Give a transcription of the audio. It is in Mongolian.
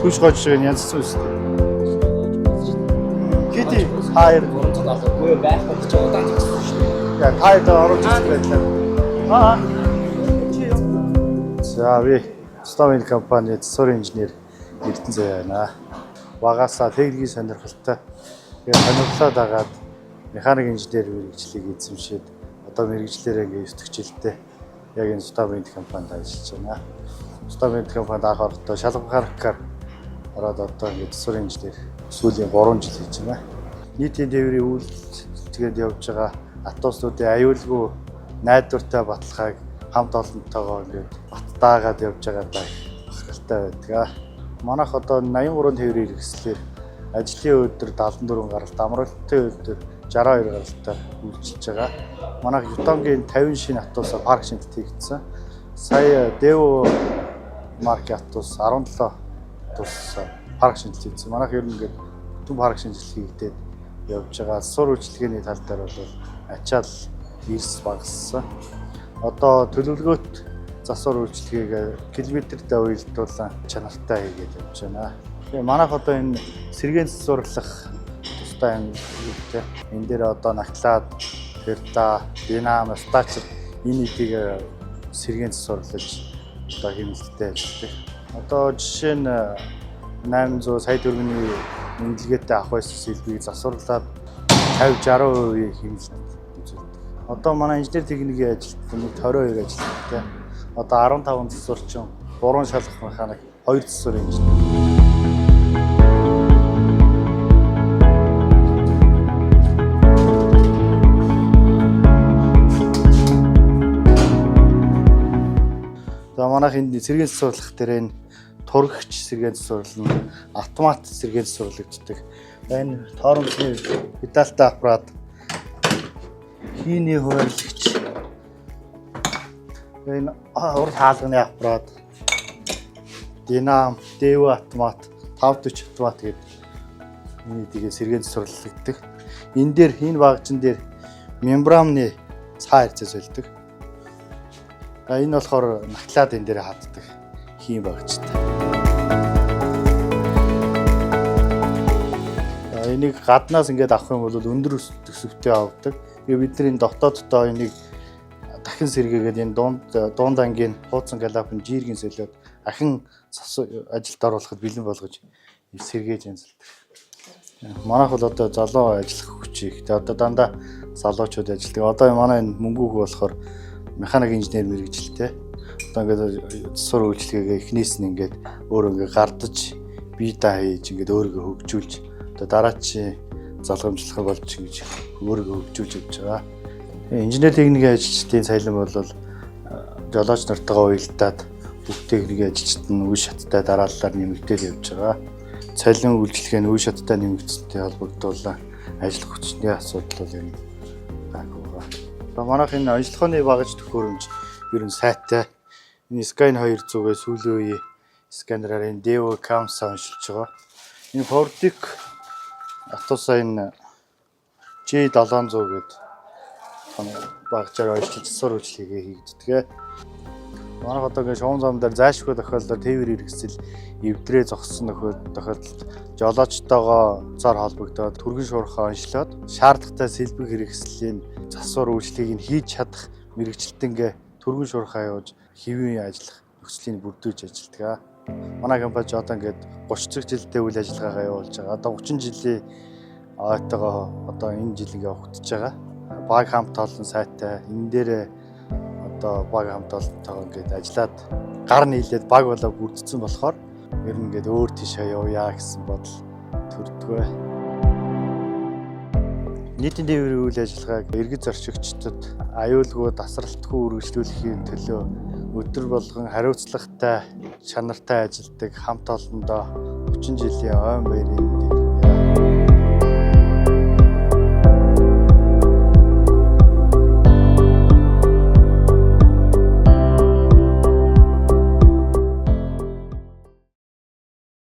Түш гожиг нь янз зүйл. Хэдий хайр 370 байх гэж удаан гэсэн шүү дээ. яа хайр оруулж байлаа. Аа. За би Стовын компанид засварын инженер Эрдэнэзээ байна. Багасаа техникийн сонирхолтой сонирхлоо дагаад механик инженер мэргэжлийг эзэмшээд одоо мэргэжлэрээ ингээ 9 дэх жилдээ яг энэ Стовын компанид ажиллаж байна. Стовын компанид анх орохдоо шалгамханаар ороод одоо ингээ засварын инженер сүүлийн 3 жил хийж байна. Нийтийн тээврийн үйлчлэгэнд явж байгаа автобусуудын аюулгүй найдвартай баталгааг хамт олонтойгоо ингээд баттаагаад явж байгаадаа бахархалтай байдаг. Манайх одоо 83 тээврийн хэрэгслээр ажлын өдөр 74 гаралт, амралтын өдөр 62 гаралтай үйлчилж байгаа. Манайх Ютонгийн 50 шинэ автобусаар парк шинжилт хийгдсэн. Сая Devo маркийн автобус 17 автобусаар парк шинжилт хийгдсэн. Манайх ер нь ингээд түн парк шинжилт хийгдээд явж байгаа. Засвар үйлчилгээний тал дээр бол ачаал эрс багассан. Одоо төлөвлөгөөт засвар үйлчилгээг километртэй уялдуулан чанартай хийгээд явж байна. Тэгээ манайх одоо энэ сэргээн засварлах тустай юм үүтэй. Энэ дээр одоо нагтлаад, ферда, динам, стач энэ эдийг сэргээн засварлаж одоо хэмнэлттэй ажилладаг. Одоо жишээ нь 800 сая төгрөгийн үнэлгээтэй авах байсан сэлбийг засварлаад 50-60% хэмнэлт үзүүлдэг. Одоо манай инженер техникийн ажилтнууд 22 ажилтнтай. Одоо 15 засварчин, 3 шалгах механик, 2 засвар инженер. За манайх энэ сэргээн засварлах дээр энэ тургагч сэргээн засварлана, автомат сэргээн засварлагддаг. Энэ тоормсны педалтай аппарат, хийний хуваарлагч, энэ урд хаалганы аппарат, динам, Devo автомат, 540 автомат гэдэг энийг сэргээн засварлагддаг. Энэ дээр энэ багжин дээр мембранны цаа харьцаа солидог. Энэ болохоор нагтлаад энэ дээр хатдаг хийм багжтай. Энийг гаднаас ингээд авах юм бол өндөр төсөвтэй авдаг. Бидний дотооддоо энийг дахин сэргээгээд энэ дунд ангийн хуудсан галапын жиргийн солиод ахин ажилд оруулахад бэлэн болгож сэргээж янзалдаг. Манайх бол одоо залуу ажиллах хүчийг одоо дандаа залуучууд ажилладаг. Одоо манай энэ мөнгөөх болохоор механик инженер мэргэжилтэй. Одоо ингээд засвар үйлчлэгээ эхнээс нь ингээд өөрөө ингээд гардаж бие даа хийж ингээд өөрийгөө хөгжүүлж одоо дараачийн залгамжлах болж ингэж өөрийгөө хөгжүүлж явж байгаа. Инженер техникийн ажилчдын цалин бол жолооч нартайгаа уялдаад бүх техникийн ажилчид нь үе шаттай дарааллаар нэмэгдээд явж байгаа. Цалин үйлчлэгээ нь үе шаттай нэмэгдсэнтэй холбогдуулан ажил хүчний асуудал бол юм гайгүй байгаа. Манайх энэ ажиллахын багаж төхөөрөмж ер нь сайтай. Энэ Scan 200-ээс сүүлийн үеийн сканераар энэ Devo Camsa оншилж байгаа. Энэ Fordic автобусаа энэ G700 гэдэг багажаар оншилж засвар үйлчлэгээ хийгддэг. Манайх одоо ингээд шугам зам дээр зайлшгүй тохиолдолд тээвэр хэрэгсэл эвдрээ зогссон тохиолдолд жолоочтойгоо зар холбогдоод түргэн шуурхаа оншлоод шаардлагатай сэлбэг хэрэгслийн засвар үйлчлэгийг хийж чадах мэрэгчлэнгээ түргэн шуурхаа явуулж хэвийн ажиллах нөхцөлийг бүрдүүлж ажилладаг. Манай компани одоо ингээд 30 цаг жилдээ үйл ажиллагаагаа явуулж байгаа. Одоо 30 жилийн ойтойгоо одоо энэ жил ингээд өгдөж байгаа. Баг хамт олон сайтай. Энэ дээр одоо баг хамт олонтойгоо ингээд ажиллаад гар нийлээд баг болоо бүрдсэн болохоор ер нь ингээд өөр тийшээ явъя гэсэн бодол төрдөг. Нийтийн тээврийн үйл ажиллагааг иргэд зорчигчдод аюулгүй тасралтгүй үргэлжлүүлэхийн төлөө өдөр болгон хариуцлагатай чанартай ажилладаг хамт олондоо 30 жилийн ойн баярын